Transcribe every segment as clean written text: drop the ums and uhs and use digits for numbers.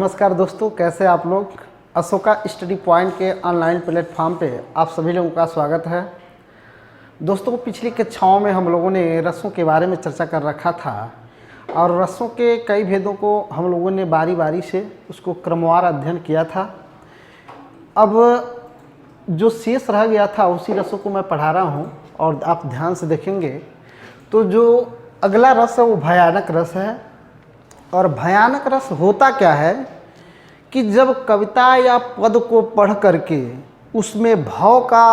नमस्कार दोस्तों, कैसे आप लोग। अशोका स्टडी पॉइंट के ऑनलाइन प्लेटफॉर्म पे आप सभी लोगों का स्वागत है। दोस्तों, पिछली कक्षाओं में हम लोगों ने रसों के बारे में चर्चा कर रखा था और रसों के कई भेदों को हम लोगों ने बारी बारी से उसको क्रमवार अध्ययन किया था। अब जो शेष रह गया था उसी रसों को मैं पढ़ा रहा हूँ और आप ध्यान से देखेंगे तो जो अगला रस है वो भयानक रस है। और भयानक रस होता क्या है कि जब कविता या पद को पढ़ करके उसमें भाव का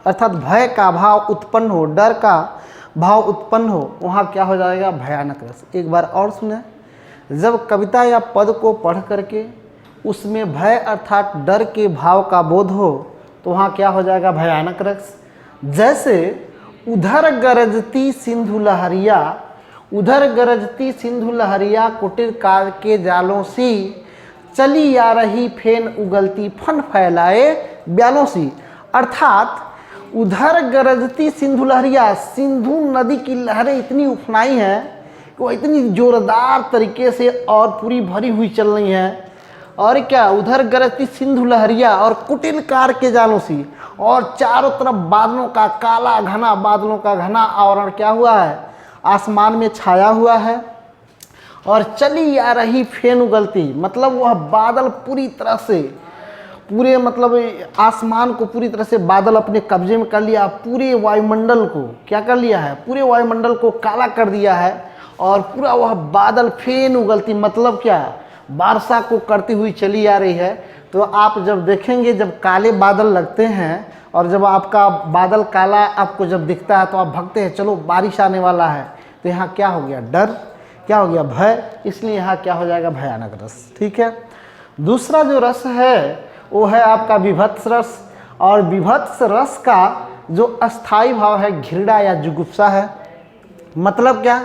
अर्थात भय का भाव उत्पन्न हो, डर का भाव उत्पन्न हो, वहाँ क्या हो जाएगा, भयानक रस। एक बार और सुने, जब कविता या पद को पढ़ करके उसमें भय अर्थात डर के भाव का बोध हो तो वहाँ क्या हो जाएगा, भयानक रस। जैसे उधर गरजती सिंधु लहरिया, उधर गरजती सिंधु लहरिया कुटिर काल के जालों सी, चली आ रही फेन उगलती फन फैलाए ब्यालों सी। अर्थात उधर गरजती सिंधु लहरिया, सिंधु नदी की लहरें इतनी उफनाई हैं कि वो इतनी जोरदार तरीके से और पूरी भरी हुई चल रही हैं। और क्या, उधर गरजती सिंधु लहरिया और कुटिल कार के जालों सी, और चारों तरफ बादलों का काला घना, बादलों का घना आवरण क्या हुआ है, आसमान में छाया हुआ है। और चली आ रही फेन उगलती, मतलब वह बादल पूरी तरह से पूरे मतलब आसमान को पूरी तरह से बादल अपने कब्जे में कर लिया, पूरे वायुमंडल को क्या कर लिया है, पूरे वायुमंडल को काला कर दिया है। और पूरा वह बादल फेन उगलती मतलब क्या, वर्षा को करती हुई चली आ रही है। तो आप जब देखेंगे, जब काले बादल लगते हैं और जब आपका बादल काला आपको जब दिखता है तो आप भागते हैं, चलो बारिश आने वाला है। तो यहाँ क्या हो गया, डर, क्या हो गया, भय। इसलिए यहाँ क्या हो जाएगा, भयानक रस। ठीक है। दूसरा जो रस है वो है आपका विभत्स रस। और विभत्स रस का जो अस्थाई भाव है घृणा या जुगुप्सा है। मतलब क्या,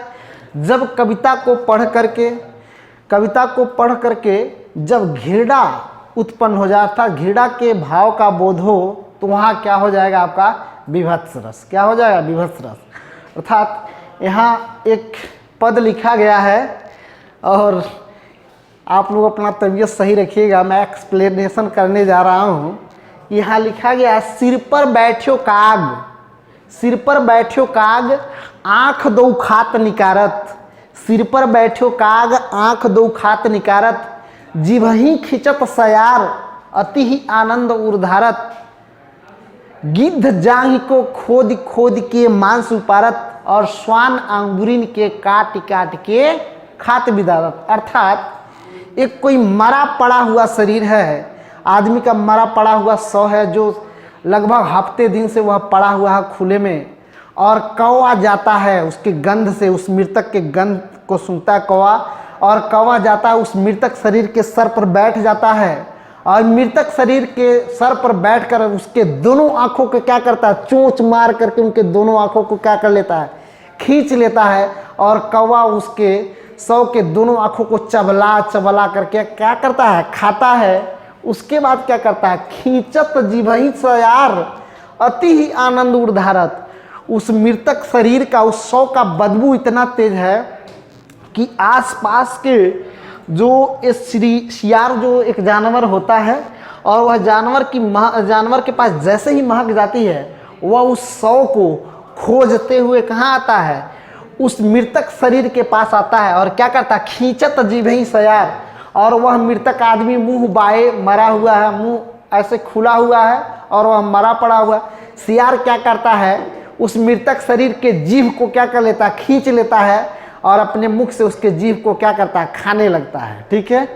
जब कविता को पढ़ करके जब घृणा उत्पन्न हो जाता, घृणा के भाव का बोध हो तो वहाँ क्या हो जाएगा, आपका विभत्स रस। क्या हो जाएगा, विभत्स रस। अर्थात यहाँ एक पद लिखा गया है और आप लोग अपना तबीयत सही रखिएगा, मैं एक्सप्लेनेशन करने जा रहा हूँ। यहाँ लिखा गया है, सिर पर बैठ्यो काग, सिर पर बैठ्यो काग आँख दो खात निकारत, सिर पर बैठ्यो काग आँख दो खात निकारत, जिभहि खिंचत सयार अति ही आनंद उर्धारत, गिद्ध जांघ को खोद खोद के मांस उपारत, और श्वान अंगुरिन के काट काट के खात बिदारत। अर्थात एक कोई मरा पड़ा हुआ शरीर है, आदमी का मरा पड़ा हुआ शव है जो लगभग हफ्ते दिन से वह पड़ा हुआ है खुले में, और कौवा जाता है उसके गंध से, उस मृतक के गंध को सूंघता है कौवा, और कौवा जाता है उस मृतक शरीर के सर पर बैठ जाता है, और मृतक शरीर के सर पर बैठकर उसके दोनों आंखों को क्या करता है, चोंच मार करके उनके दोनों आंखों को क्या कर लेता है, खींच लेता है। और कौवा उसके शव के दोनों आंखों को चबला चबला करके क्या करता है, खाता है। उसके बाद क्या करता है, खींचत जिभहि सयार अति ही आनंद उर्धारत, उस मृतक शरीर का, उस शव का बदबू इतना तेज है कि आसपास के जो सियार जो एक जानवर होता है, और वह जानवर के पास जैसे ही महक जाती है वह उस शव को खोजते हुए कहाँ आता है, उस मृतक शरीर के पास आता है। और क्या करता है, खींचत जिभहि सयार, और वह मृतक आदमी मुंह बाए मरा हुआ है, मुंह ऐसे खुला हुआ है और वह मरा पड़ा हुआ है। सियार क्या करता है, उस मृतक शरीर के जीभ को क्या कर लेता है, खींच लेता है, और अपने मुख से उसके जीभ को क्या करता है, खाने लगता है। ठीक है।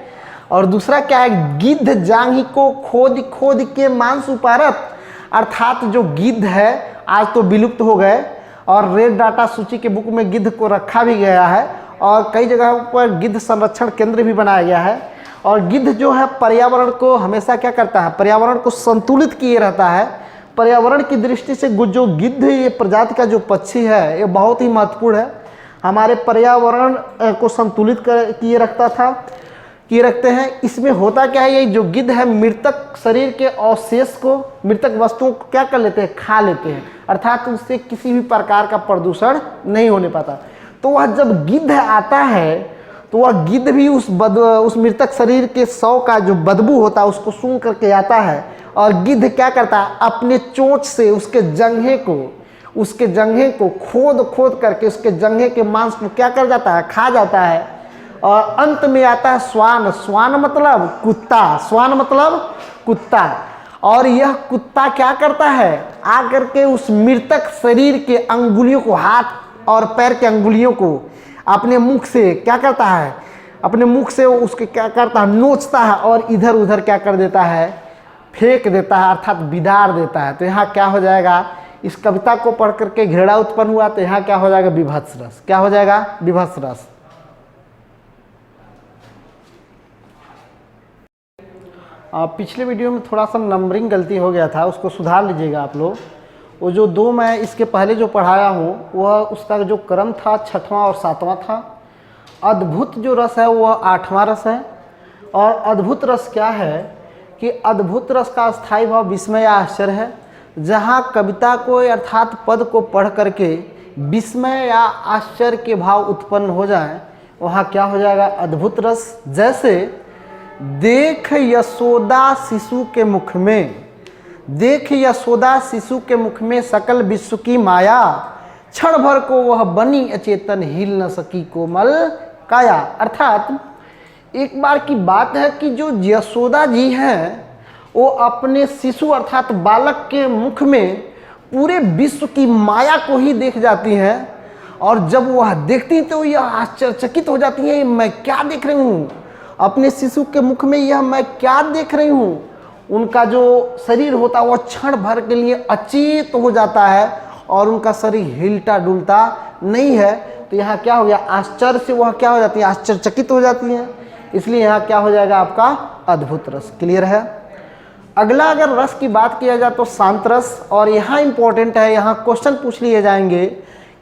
और दूसरा क्या है, गिद्ध जांघी को खोद खोद के मांस उपारत। अर्थात जो गिद्ध है आज तो विलुप्त हो गए, और रेड डाटा सूची के बुक में गिद्ध को रखा भी गया है, और कई जगहों पर गिद्ध संरक्षण केंद्र भी बनाया गया है। और गिद्ध जो है पर्यावरण को हमेशा क्या करता है, पर्यावरण को संतुलित किए रहता है। पर्यावरण की दृष्टि से जो गिद्ध ये प्रजाति का जो पक्षी है ये बहुत ही महत्वपूर्ण है, हमारे पर्यावरण को संतुलित किए रखते हैं। इसमें होता क्या है, ये जो गिद्ध है मृतक शरीर के अवशेष को, मृतक वस्तुओं को क्या कर लेते हैं, खा लेते हैं। अर्थात उससे किसी भी प्रकार का प्रदूषण नहीं होने पाता। तो वह जब गिद्ध आता है तो वह गिद्ध भी उस मृतक शरीर के शव का जो बदबू होता है उसको सूंघ करके आता है, और गिद्ध क्या करता है, अपने चोंच से उसके जंघे को खोद करके उसके जंघे के मांस को क्या कर जाता है, खा जाता है। और अंत में आता है स्वान मतलब कुत्ता। और यह कुत्ता क्या करता है, आकर के उस मृतक शरीर के अंगुलियों को, हाथ और पैर के अंगुलियों को अपने मुख से क्या करता है, अपने मुख से उसके क्या करता है, नोचता है और इधर उधर क्या कर देता है, फेंक देता है, अर्थात बिदार देता है। तो यहाँ क्या हो जाएगा, इस कविता को पढ़ करके घृणा उत्पन्न हुआ, तो यहाँ क्या हो जाएगा, विभत्स रस। क्या हो जाएगा, विभत्स रस। पिछले वीडियो में थोड़ा सा नंबरिंग गलती हो गया था, उसको सुधार लीजिएगा आप लोग। वो जो 2 मैं इसके पहले जो पढ़ाया हूँ वह उसका जो क्रम था 6वां और 7वां था। अद्भुत जो रस है वह 8वां रस है। और अद्भुत रस क्या है कि अद्भुत रस का स्थायी भाव विस्मय या आश्चर्य है। जहाँ कविता को अर्थात पद को पढ़ करके विस्मय या आश्चर्य के भाव उत्पन्न हो जाए, वहाँ क्या हो जाएगा, अद्भुत रस। जैसे देख यशोदा शिशु के मुख में सकल विश्व की माया, क्षण भर को वह बनी अचेतन, हिल न सकी कोमल काया। अर्थात एक बार की बात है कि जो यशोदा जी हैं वो अपने शिशु अर्थात बालक के मुख में पूरे विश्व की माया को ही देख जाती हैं, और जब वह देखती तो यह आश्चर्यचकित हो जाती है, मैं क्या देख रही हूँ, अपने शिशु के मुख में यह मैं क्या देख रही हूँ। उनका जो शरीर होता है वह क्षण भर के लिए अचेत हो जाता है और उनका शरीर हिलता डुलता नहीं है। तो यहाँ क्या हो गया, आश्चर्य से वह क्या हो जाती है, आश्चर्यचकित हो जाती हैं। इसलिए यहाँ क्या हो जाएगा, आपका अद्भुत रस। क्लियर है। अगला अगर रस की बात किया जाए तो शांत रस। और यहाँ इंपॉर्टेंट है, यहाँ क्वेश्चन पूछ लिए जाएंगे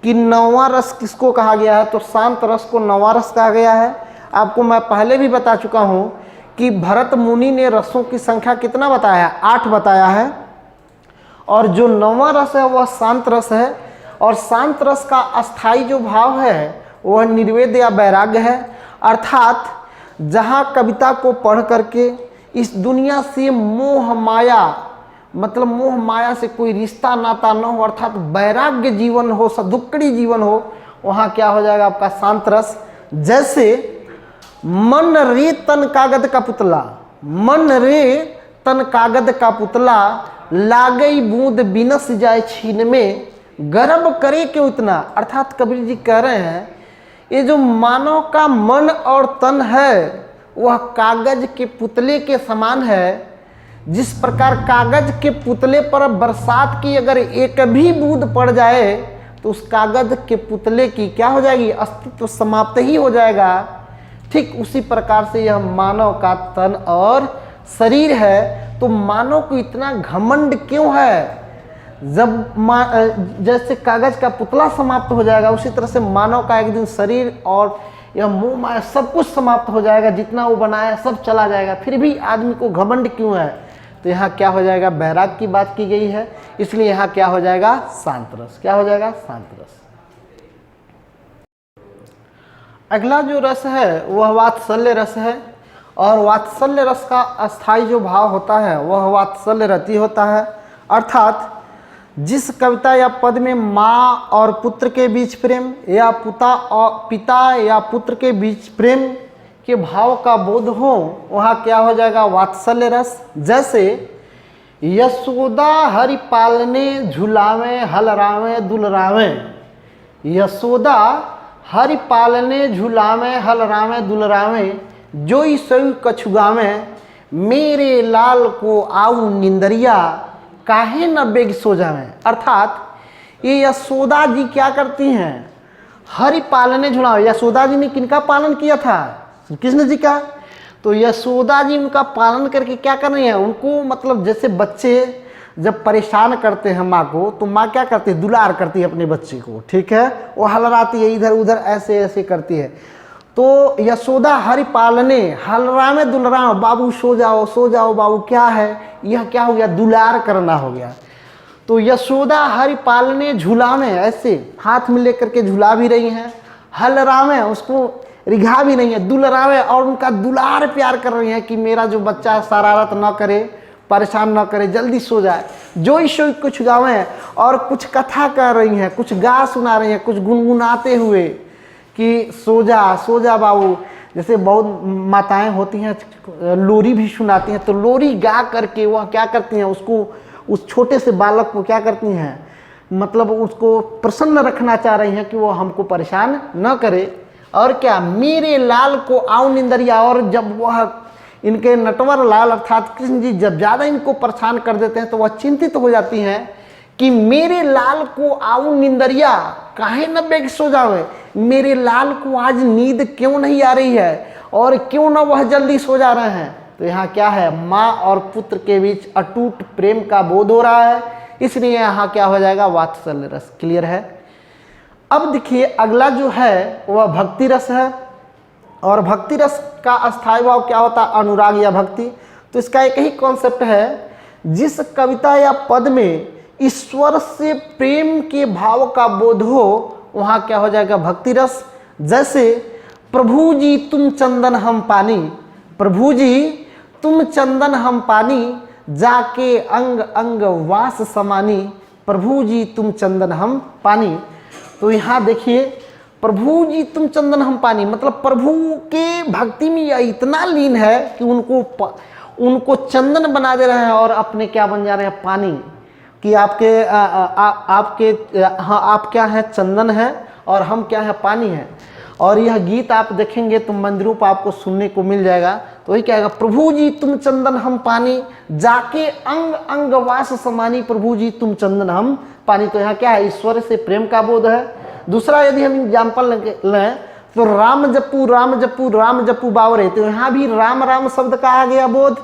कि 9वां रस किसको कहा गया है, तो शांत रस को 9वां रस कहा गया है। आपको मैं पहले भी बता चुका हूँ कि भरत मुनि ने रसों की संख्या कितना बताया, 8 बताया है, और जो 9वां रस है वह शांत रस है। और शांत रस का अस्थाई जो भाव है वह निर्वेद या वैराग्य है। अर्थात जहाँ कविता को पढ़ करके इस दुनिया से मोह माया, मतलब मोह माया से कोई रिश्ता नाता न हो, अर्थात वैराग्य जीवन हो, सदुक्कड़ी जीवन हो, वहाँ क्या हो जाएगा, आपका शांत रस। जैसे मन रे तन कागद का पुतला, लागई बूंद बिनस जाए छीन में, गर्भ करे क्यों इतना। अर्थात कबीर जी कह रहे हैं ये जो मानव का मन और तन है वह कागज के पुतले के समान है। जिस प्रकार कागज के पुतले पर बरसात की अगर एक भी बूंद पड़ जाए तो उस कागज के पुतले की क्या हो जाएगी, अस्तित्व समाप्त ही हो जाएगा। ठीक उसी प्रकार से यह मानव का तन और शरीर है। तो मानव को इतना घमंड क्यों है, जब जैसे कागज का पुतला समाप्त हो जाएगा उसी तरह से मानव का एक दिन शरीर और यह मोह माया सब कुछ समाप्त हो जाएगा, जितना वो बनाया सब चला जाएगा, फिर भी आदमी को घमंड क्यों है। तो यहाँ क्या हो जाएगा, वैराग की बात की गई है, इसलिए यहाँ क्या हो जाएगा, शांत रस। क्या हो जाएगा, शांत रस। अगला जो रस है वह वात्सल्य रस है। और वात्सल्य रस का अस्थाई जो भाव होता है वह वात्सल्य रति होता है। अर्थात जिस कविता या पद में माँ और पुत्र के बीच प्रेम, या पिता या पुत्र के बीच प्रेम के भाव का बोध हो, वहाँ क्या हो जाएगा, वात्सल्य रस। जैसे यशोदा हरि पालने झुलावे हलरावे दुलरावे, यशोदा हरि पालने झुलावे हलरावे दुलरावे, जोई सई कछुगावे, मेरे लाल को आऊ निंदरिया, काहे न बेग सो जावे। अर्थात ये यशोदा जी क्या करती हैं, हरि पालने झुलावे। यशोदा जी ने किनका पालन किया था, कृष्ण जी का। तो यशोदा जी उनका पालन करके क्या कर रही है, उनको मतलब जैसे बच्चे जब परेशान करते हैं माँ को, तो माँ क्या करती है, दुलार करती है अपने बच्चे को, ठीक है, वो हलराती है इधर उधर ऐसे ऐसे करती है। तो यशोदा हरि पालने हलरावे दुलरावे, बाबू सो जाओ बाबू, क्या है यह, क्या हो गया, दुलार करना हो गया। तो यशोदा हरि पालने झुलावे, ऐसे हाथ में लेकर के झुला भी रही हैं, हलरावे उसको रिघा भी नहीं है, दुलरावे और उनका दुलार प्यार कर रही हैं कि मेरा जो बच्चा शरारत न करे, परेशान न करे, जल्दी सो जाए। जो ईश्वर कुछ गावें और कुछ कथा कर रही हैं, कुछ गा सुना रही हैं, कुछ गुनगुनाते हुए कि सो जा बाबू। जैसे बहुत माताएं होती हैं लोरी भी सुनाती हैं, तो लोरी गा करके वह क्या करती हैं, उसको उस छोटे से बालक को क्या करती हैं, मतलब उसको प्रसन्न रखना चाह रही हैं कि वो हमको परेशान न करे। और क्या, मेरे लाल को आओ निंदरिया। और जब वह इनके नटवर लाल अर्थात कृष्ण जी जब ज़्यादा इनको परेशान कर देते हैं तो वह चिंतित हो जाती हैं कि मेरे लाल को आओ निंदरिया, काहे न बेग सो जावे, मेरे लाल को आज नींद क्यों नहीं आ रही है और क्यों ना वह जल्दी सो जा रहे हैं। तो यहाँ क्या है, माँ और पुत्र के बीच अटूट प्रेम का बोध हो रहा है, इसलिए यहाँ क्या हो जाएगा, वात्सल्य रस। क्लियर है। अब देखिए अगला जो है वह भक्ति रस है, और भक्ति रस का अस्थायी भाव क्या होता है, अनुराग या भक्ति। तो इसका एक ही कॉन्सेप्ट है, जिस कविता या पद में ईश्वर से प्रेम के भाव का बोध हो वहाँ क्या हो जाएगा, भक्ति रस। जैसे प्रभु जी तुम चंदन हम पानी, प्रभु जी तुम चंदन हम पानी, जाके अंग अंग वास समानी, प्रभु जी तुम चंदन हम पानी। तो यहाँ देखिए प्रभु जी तुम चंदन हम पानी, मतलब प्रभु के भक्ति में यह इतना लीन है कि उनको चंदन बना दे रहे हैं और अपने क्या बन जा रहे हैं, पानी। कि आप क्या है, चंदन है, और हम क्या है, पानी है। और यह गीत आप देखेंगे तो मंदिरों पर आपको सुनने को मिल जाएगा। तो वही क्या है, प्रभु जी तुम चंदन हम पानी, जाके अंग अंग वास समानी, प्रभु जी तुम चंदन हम पानी। तो यहाँ क्या है, ईश्वर से प्रेम का बोध है। दूसरा यदि हम एग्जाम्पल लें तो राम जपू राम जपू राम जपू बावरे, तो यहाँ भी राम राम शब्द का आ गया बोध।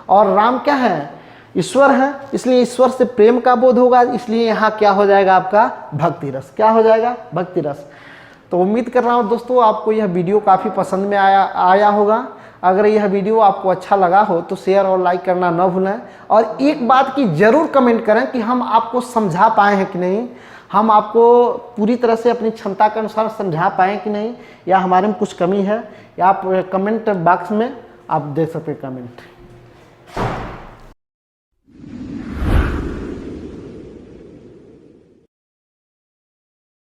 और राम क्या है, ईश्वर है, इसलिए ईश्वर से प्रेम का बोध होगा, इसलिए यहाँ क्या हो जाएगा आपका, भक्ति रस। क्या हो जाएगा, भक्ति रस। तो उम्मीद कर रहा हूँ दोस्तों आपको यह वीडियो काफ़ी पसंद में आया होगा। अगर यह वीडियो आपको अच्छा लगा हो तो शेयर और लाइक करना न भूलें। और एक बात की ज़रूर कमेंट करें कि हम आपको समझा पाए हैं कि नहीं, हम आपको पूरी तरह से अपनी क्षमता के अनुसार समझा पाए कि नहीं, या हमारे में कुछ कमी है, या आप कमेंट बॉक्स में आप दे सकते कमेंट।